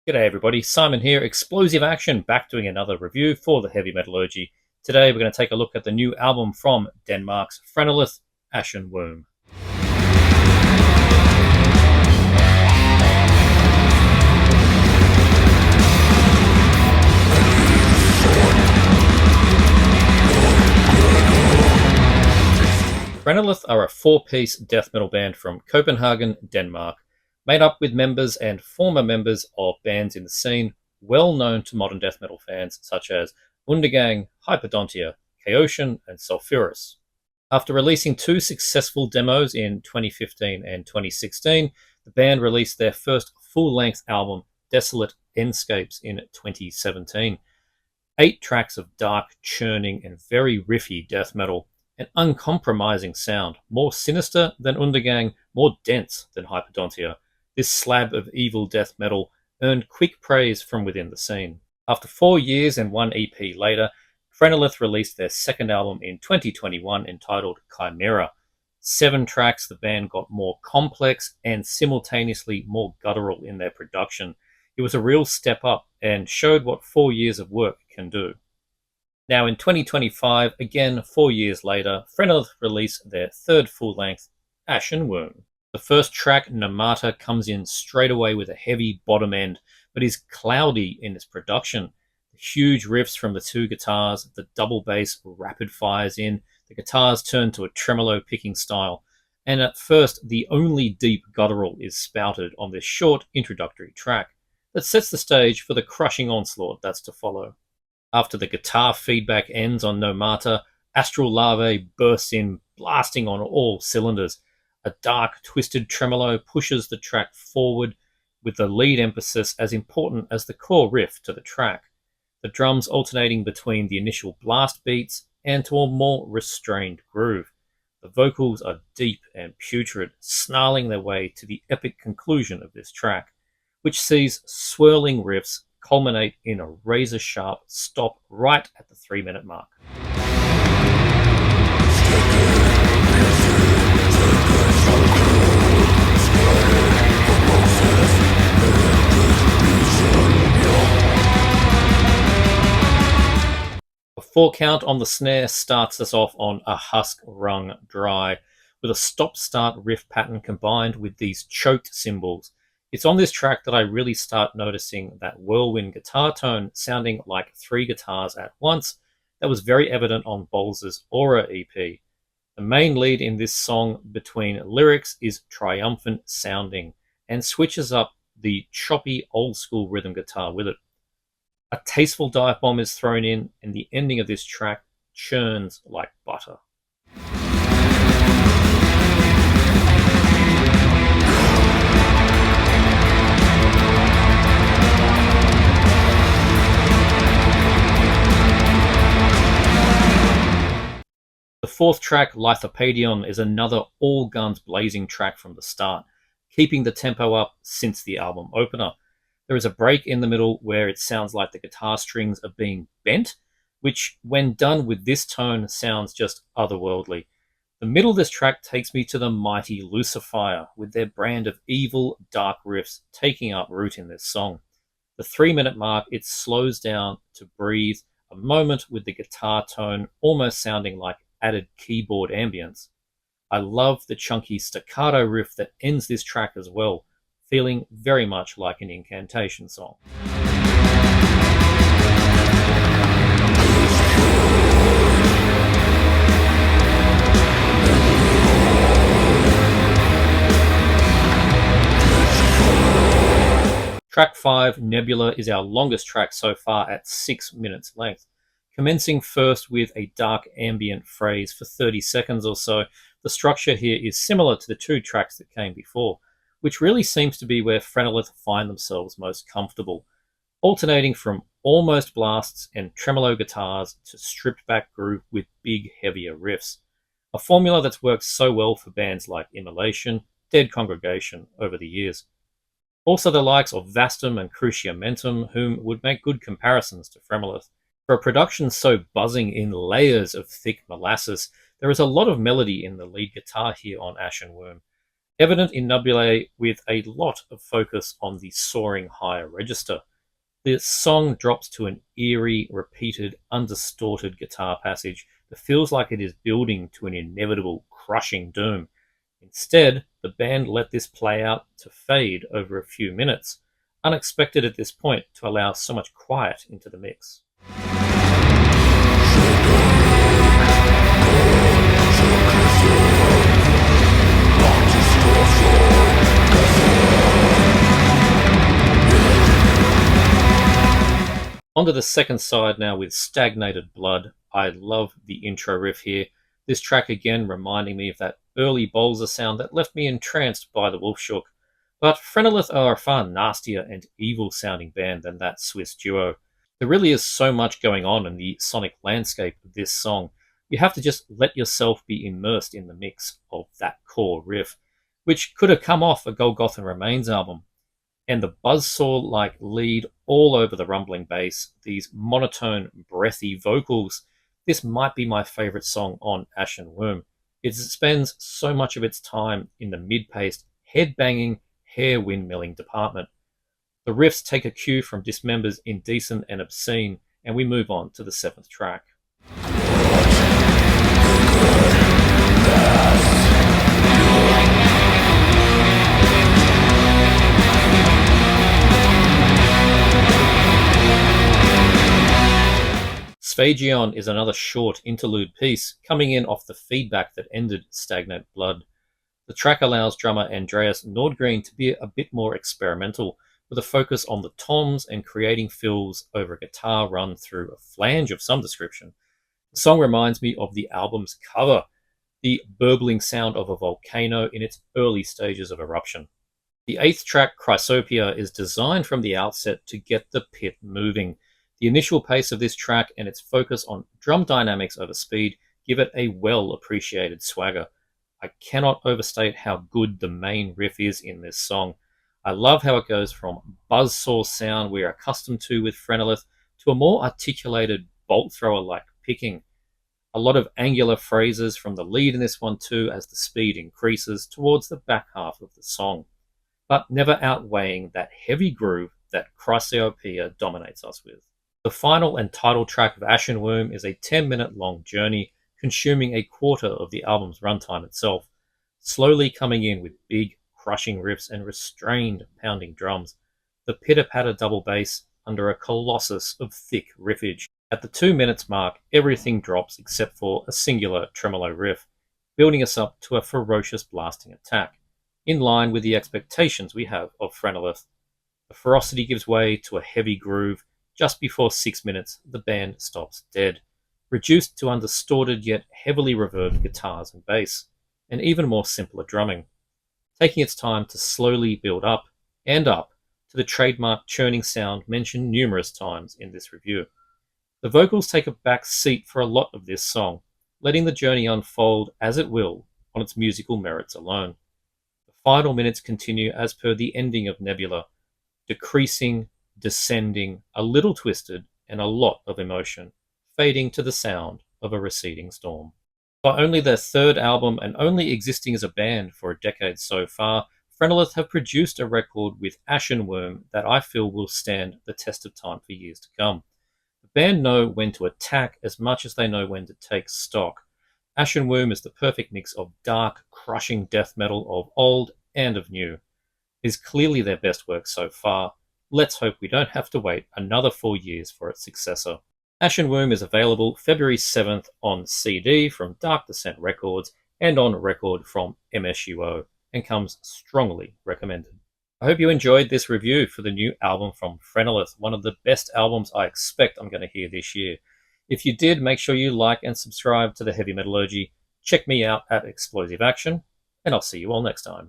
G'day everybody, Simon here, Explosive Action, back doing another review for the Heavy Metallurgy. Today we're going to take a look at the new album from Denmark's Phrenelith, Ashen Womb. Phrenelith are a four-piece death metal band from Copenhagen, Denmark, made up with members and former members of bands in the scene well known to modern death metal fans such as Undergang, Hyperdontia, Chaosium, and Sulphurous. After releasing two successful demos in 2015 and 2016, the band released their first full-length album, Desolate Endscapes, in 2017. 8 tracks of dark, churning, and very riffy death metal. An uncompromising sound, more sinister than Undergang, more dense than Hyperdontia. This slab of evil death metal earned quick praise from within the scene. After 4 years and 1 EP later, Phrenelith released their second album in 2021 entitled Chimera. 7 tracks, the band got more complex and simultaneously more guttural in their production. It was a real step up and showed what 4 years of work can do. Now in 2025, again 4 years later, Phrenelith released their third full-length, Ashen Womb. The first track, Namata, comes in straight away with a heavy bottom end, but is cloudy in its production. The huge riffs from the 2 guitars, the double bass rapid fires in, the guitars turn to a tremolo picking style, and at first the only deep guttural is spouted on this short introductory track that sets the stage for the crushing onslaught that's to follow. After the guitar feedback ends on Namata, Astral Larvae bursts in, blasting on all cylinders. A dark, twisted tremolo pushes the track forward, with the lead emphasis as important as the core riff to the track. The drums alternating between the initial blast beats and to a more restrained groove. The vocals are deep and putrid, snarling their way to the epic conclusion of this track, which sees swirling riffs culminate in a razor-sharp stop right at the 3-minute mark. A 4 count on the snare starts us off on a husk Wrung Dry, with a stop-start riff pattern combined with these choked cymbals. It's on this track that I really start noticing that whirlwind guitar tone sounding like 3 guitars at once that was very evident on Bolzer's Aura EP. The main lead in this song between lyrics is triumphant sounding and switches up the choppy old school rhythm guitar with it. A tasteful dive bomb is thrown in and the ending of this track churns like butter. The 4th track, Lithopedion, is another all guns blazing track from the start, keeping the tempo up since the album opener. There is a break in the middle where it sounds like the guitar strings are being bent, which when done with this tone sounds just otherworldly. The middle of this track takes me to the mighty Lucifer, with their brand of evil, dark riffs taking up root in this song. The 3-minute mark, it slows down to breathe, a moment with the guitar tone almost sounding like added keyboard ambience. I love the chunky staccato riff that ends this track as well, feeling very much like an Incantation song. Track 5, Nebula, is our longest track so far at 6 minutes length. Commencing first with a dark ambient phrase for 30 seconds or so, the structure here is similar to the 2 tracks that came before, which really seems to be where Phrenelith find themselves most comfortable, alternating from almost blasts and tremolo guitars to stripped back groove with big, heavier riffs. A formula that's worked so well for bands like Immolation, Dead Congregation over the years. Also the likes of Vastum and Cruciamentum, whom would make good comparisons to Phrenelith. For a production so buzzing in layers of thick molasses, there is a lot of melody in the lead guitar here on Ashen Womb. evident in Nebula with a lot of focus on the soaring higher register. The song drops to an eerie, repeated, undistorted guitar passage that feels like it is building to an inevitable crushing doom. Instead, the band let this play out to fade over a few minutes, unexpected at this point to allow so much quiet into the mix. Onto the second side now with Stagnated Blood. I love the intro riff here. This track again reminding me of that early Bolzer sound that left me entranced by the Wolfshoek. But Phrenelith are a far nastier and evil sounding band than that Swiss duo. There really is so much going on in the sonic landscape of this song. You have to just let yourself be immersed in the mix of that core riff, which could have come off a Golgothan Remains album. And the buzzsaw-like lead all over the rumbling bass, these monotone, breathy vocals. This might be my favourite song on Ashen Womb. It spends so much of its time in the mid-paced, head-banging, hair windmilling department. The riffs take a cue from Dismember's Indecent and Obscene, and we move on to the seventh track. Sphagion is another short interlude piece, coming in off the feedback that ended Stagnate Blood. The track allows drummer Andreas Nordgreen to be a bit more experimental, with a focus on the toms and creating fills over a guitar run through a flange of some description. The song reminds me of the album's cover, the burbling sound of a volcano in its early stages of eruption. The eighth track, Chrysopia, is designed from the outset to get the pit moving. The initial pace of this track and its focus on drum dynamics over speed give it a well-appreciated swagger. I cannot overstate how good the main riff is in this song. I love how it goes from buzzsaw sound we're accustomed to with Phrenelith to a more articulated bolt thrower-like picking. A lot of angular phrases from the lead in this one too as the speed increases towards the back half of the song, but never outweighing that heavy groove that Chrysopia dominates us with. The final and title track of Ashen Womb is a 10-minute long journey, consuming a quarter of the album's runtime itself, slowly coming in with big, crushing riffs and restrained, pounding drums. The pitter-patter double bass under a colossus of thick riffage. At the 2 minutes mark, everything drops except for a singular tremolo riff, building us up to a ferocious blasting attack, in line with the expectations we have of Phrenelith. The ferocity gives way to a heavy groove. Just before 6 minutes, the band stops dead, reduced to undistorted yet heavily reverbed guitars and bass, and even more simpler drumming, taking its time to slowly build up and up to the trademark churning sound mentioned numerous times in this review. The vocals take a back seat for a lot of this song, letting the journey unfold as it will on its musical merits alone. The final minutes continue as per the ending of Nebula, decreasing, descending, a little twisted, and a lot of emotion, fading to the sound of a receding storm. By only their third album and only existing as a band for a decade so far, Phrenelith have produced a record with Ashen Womb that I feel will stand the test of time for years to come. The band know when to attack as much as they know when to take stock. Ashen Womb is the perfect mix of dark, crushing death metal of old and of new. It is clearly their best work so far. Let's hope we don't have to wait another 4 years for its successor. Ashen Womb is available February 7th on CD from Dark Descent Records and on record from MSUO, and comes strongly recommended. I hope you enjoyed this review for the new album from Phrenelith, one of the best albums I expect I'm going to hear this year. If you did, make sure you like and subscribe to the Heavy Metallurgy. Check me out at Explosive Action, and I'll see you all next time.